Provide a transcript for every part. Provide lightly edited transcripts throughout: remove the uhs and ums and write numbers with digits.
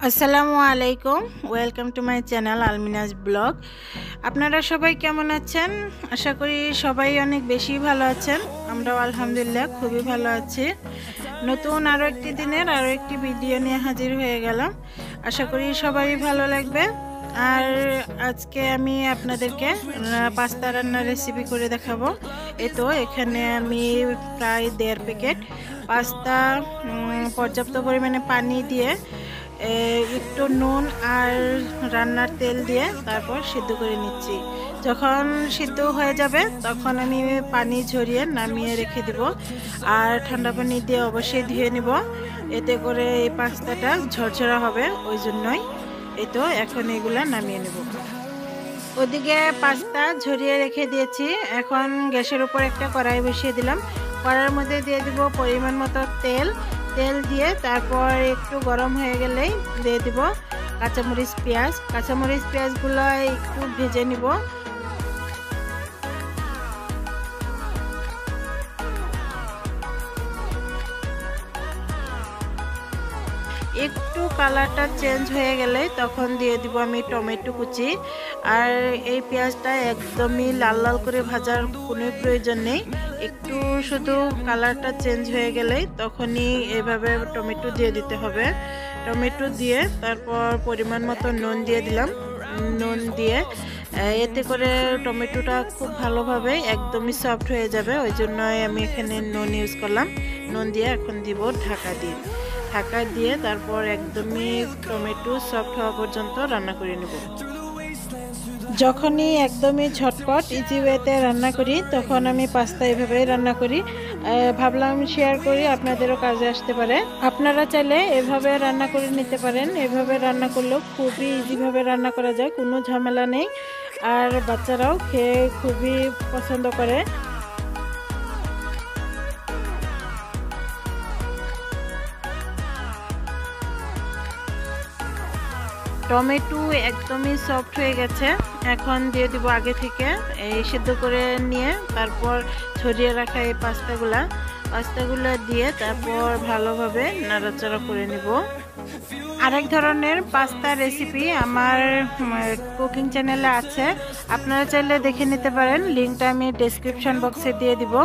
আসসালামু আলাইকুম, welcome to my channel Alminas blog. আপনারা সবাই কেমন আছেন? আশা করি সবাই অনেক বেশি ভালো আছেন। আমরাও আলহামদুলিল্লাহ খুবই ভালো আছি। নতুন আরও একটি দিনের আরও একটি ভিডিও নিয়ে হাজির হয়ে গেলাম। আশা করি সবাই ভালো লাগবে। আর আজকে আমি আপনাদেরকে পাস্তা রান্নার রেসিপি করে দেখাবো। তো এখানে আমি প্রায় 1.5 প্যাকেট পাস্তা পর্যাপ্ত পরিমাণে পানি দিয়ে একটু নুন আর রান্নার তেল দিয়ে তারপর সিদ্ধ করে নিচ্ছি। যখন সিদ্ধ হয়ে যাবে তখন আমি পানি ঝরিয়ে নামিয়ে রেখে দেব। আর ঠান্ডা পানি দিয়ে অবশ্যই ধুয়ে নেব, এতে করে এই পাস্তাটা ঝরঝরা হবে। ওই জন্যই তো এখন এগুলা নামিয়ে নেব। ওদিকে পাস্তা ঝরিয়ে রেখে দিয়েছি। এখন গ্যাসের উপর একটা কড়াই বসিয়ে দিলাম। কড়াইয়ের মধ্যে দিয়ে দিব পরিমাণ মতো তেল দিয়ে তারপর একটু গরম হয়ে গেলেই দিয়ে দিব কাঁচামরিচ পেঁয়াজগুলো একটু ভেজে নিব। একটু কালারটা চেঞ্জ হয়ে গেলে তখন দিয়ে দিব আমি টমেটো কুচি। আর এই পেঁয়াজটা একদমই লাল লাল করে ভাজার কোনো প্রয়োজন নেই, একটু শুধু কালারটা চেঞ্জ হয়ে গেলেই তখনই এভাবে টমেটো দিয়ে দিতে হবে। টমেটো দিয়ে তারপর পরিমাণ মতো নুন দিয়ে দিলাম। নুন দিয়ে এতে করে টমেটোটা খুব ভালোভাবে একদমই সফট হয়ে যাবে। ওই জন্যই আমি এখানে নুন ইউজ করলাম। নুন দিয়ে এখন দিব ঢাকা দিয়ে তারপর একদমই টমেটো সফট হওয়া পর্যন্ত রান্না করে নেব। যখনই একদমই ঝটপট ইজি ওয়েতে রান্না করি তখন আমি পাস্তা এভাবেই রান্না করি। ভাবলাম শেয়ার করি, আপনাদেরও কাজে আসতে পারে। আপনারা চাইলে এভাবে রান্না করে নিতে পারেন। এভাবে রান্না করলেও খুবই ইজিভাবে রান্না করা যায়, কোনো ঝামেলা নেই। আর বাচ্চারাও খেয়ে খুবই পছন্দ করে। টমেটো একদমই সফট হয়ে গেছে। এখন দিয়ে দিব আগে থেকে এই সিদ্ধ করে নিয়ে তারপর ছড়িয়ে রাখা এই পাস্তাগুলো দিয়ে তারপর ভালোভাবে নাড়াচাড়া করে নিব। আরেক ধরনের পাস্তা রেসিপি আমার কুকিং চ্যানেলে আছে, আপনারা চাইলে দেখে নিতে পারেন। লিঙ্কটা আমি ডেসক্রিপশন বক্সে দিয়ে দিব।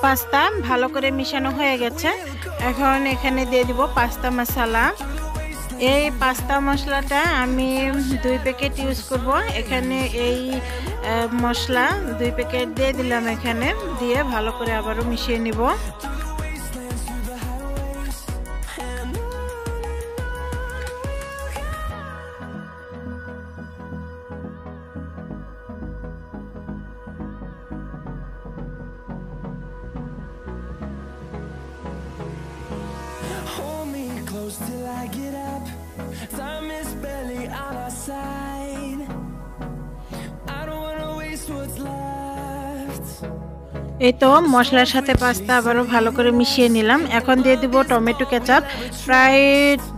পাস্তা ভালো করে মিশানো হয়ে গেছে। এখন এখানে দিয়ে দিব পাস্তা মশলা। এই পাস্তা মশলাটা আমি 2 প্যাকেট ইউজ করব। এখানে এই মশলা 2 প্যাকেট দিয়ে দিলাম। এখানে দিয়ে ভালো করে আবারও মিশিয়ে নিব। Till I get up, time is barely on our side. I don't wanna waste what's left. এই তো মশলার সাথে পাস্তা আবারও ভালো করে মিশিয়ে নিলাম। এখন দিয়ে দিব টমেটো কেচাপ, প্রায়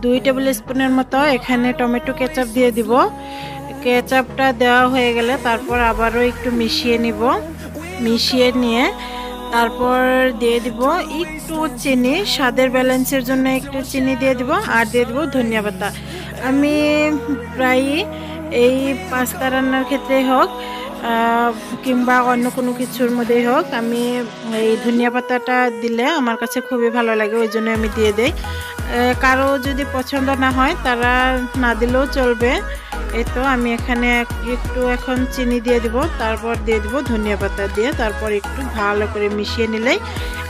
2 টেবিল স্পুনের মতো এখানে টমেটো কেচাপ দিয়ে দিব। কেচাপটা দেওয়া হয়ে গেলে তারপর আবারও একটু মিশিয়ে নিয়ে তারপর দিয়ে দিব একটু চিনি, স্বাদের ব্যালেন্সের জন্য একটু চিনি দিয়ে দিব। আর দিয়ে দিব ধনিয়া পাতা। আমি প্রায় এই পাস্তা রান্নার ক্ষেত্রে হোক কিংবা অন্য কোনো কিছুর মধ্যেই হোক, আমি এই ধনিয়া পাতাটা দিলে আমার কাছে খুবই ভালো লাগে, ওই জন্য আমি দিয়ে দেই। কারো যদি পছন্দ না হয় তারা না দিলেও চলবে। এই তো আমি এখানে একটু এখন চিনি দিয়ে দিব, তারপর দিয়ে দিব ধনিয়া পাতা দিয়ে তারপর একটু ভালো করে মিশিয়ে নিলেই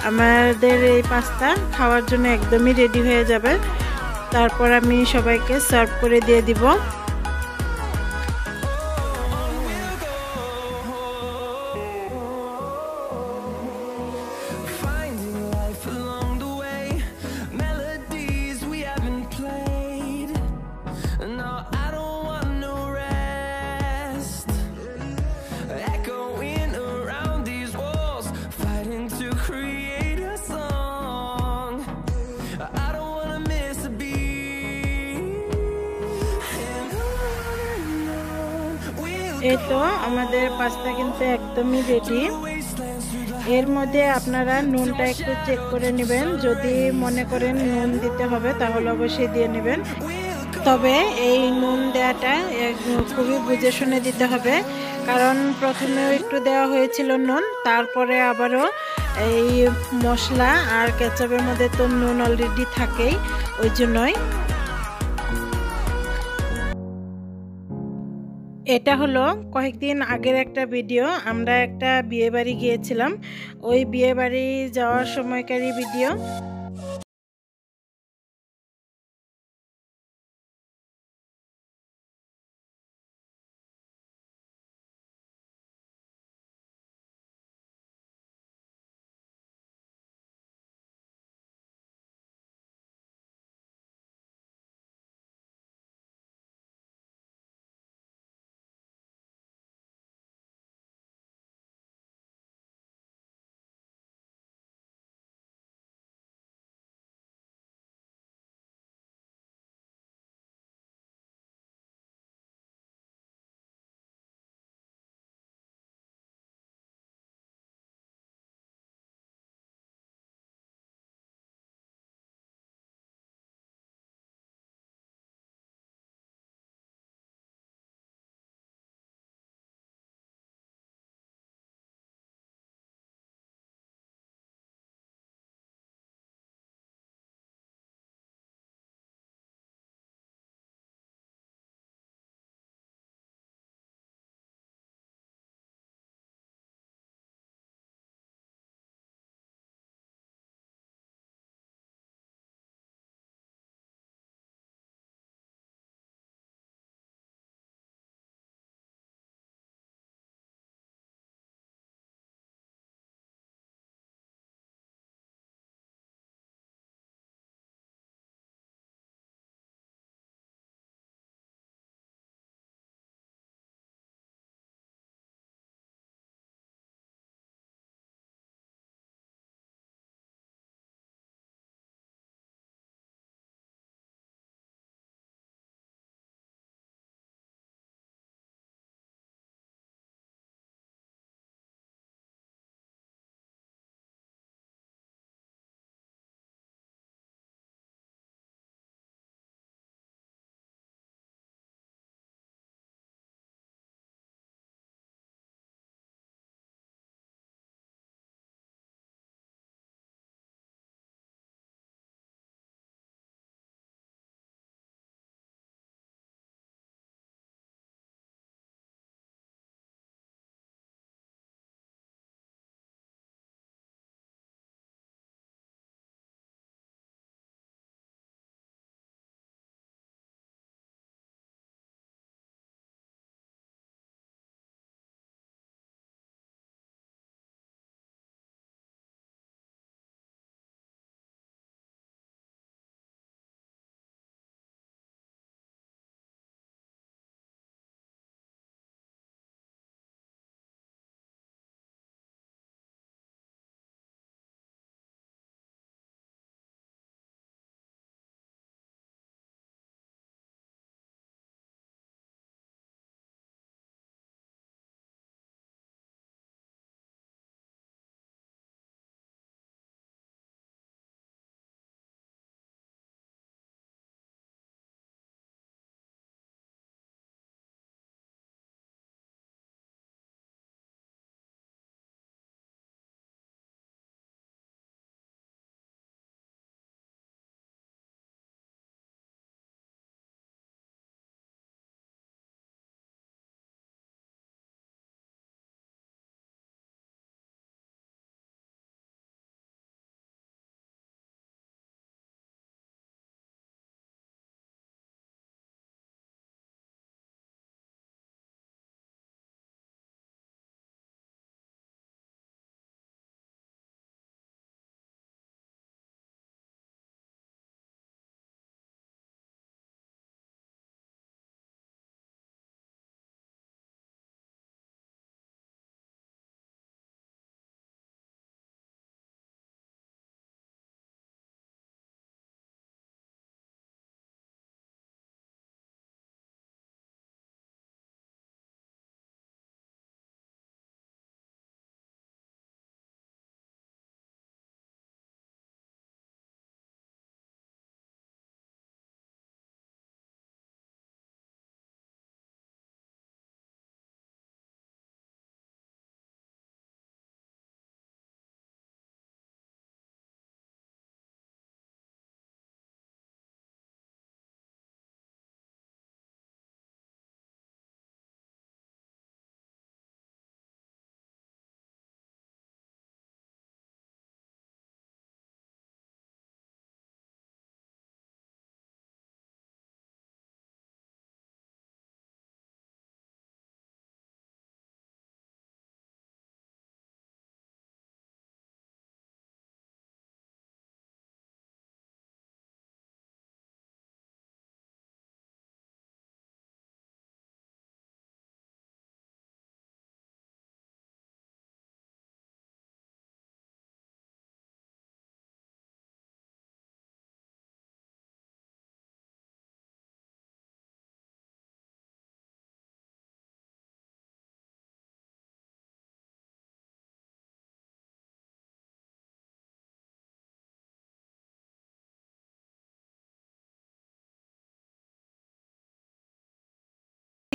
আমাদের এই পাস্তা খাওয়ার জন্য একদমই রেডি হয়ে যাবে। তারপর আমি সবাইকে সার্ভ করে দিয়ে দিব। I don't wanna miss a beat. এই তো আমাদের পাস্তা কিন্তু একদমই রেডি। এর মধ্যে আপনারা নুনটা একটু চেক করে নেবেন, যদি মনে করেন নুন দিতে হবে তাহলে অবশ্যই দিয়ে নেবেন। তবে এই নুন দেওয়াটা খুবই বুঝে শুনে দিতে হবে, কারণ প্রথমেও একটু দেওয়া হয়েছিল নুন, তারপরে আবারও এই মশলা আর কেচাপের মধ্যে তো নুন অলরেডি থাকেই, ওই জন্যই। এটা হলো কয়েকদিন আগের একটা ভিডিও, আমরা একটা বিয়ে বাড়ি গিয়েছিলাম, ওই বিয়ে বাড়ি যাওয়ার সময়কারই ভিডিও।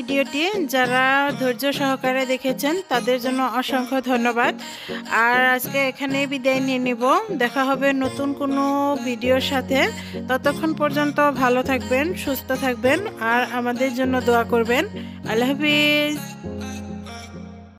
ভিডিওটি যারা ধৈর্য সহকারে দেখেছেন তাদের জন্য অসংখ্য ধন্যবাদ। আর আজকে এখানে বিদায় নিয়ে নিব, দেখা হবে নতুন কোনো ভিডিওর সাথে। ততক্ষণ পর্যন্ত ভালো থাকবেন, সুস্থ থাকবেন আর আমাদের জন্য দোয়া করবেন। আল্লাহ হাফিজ।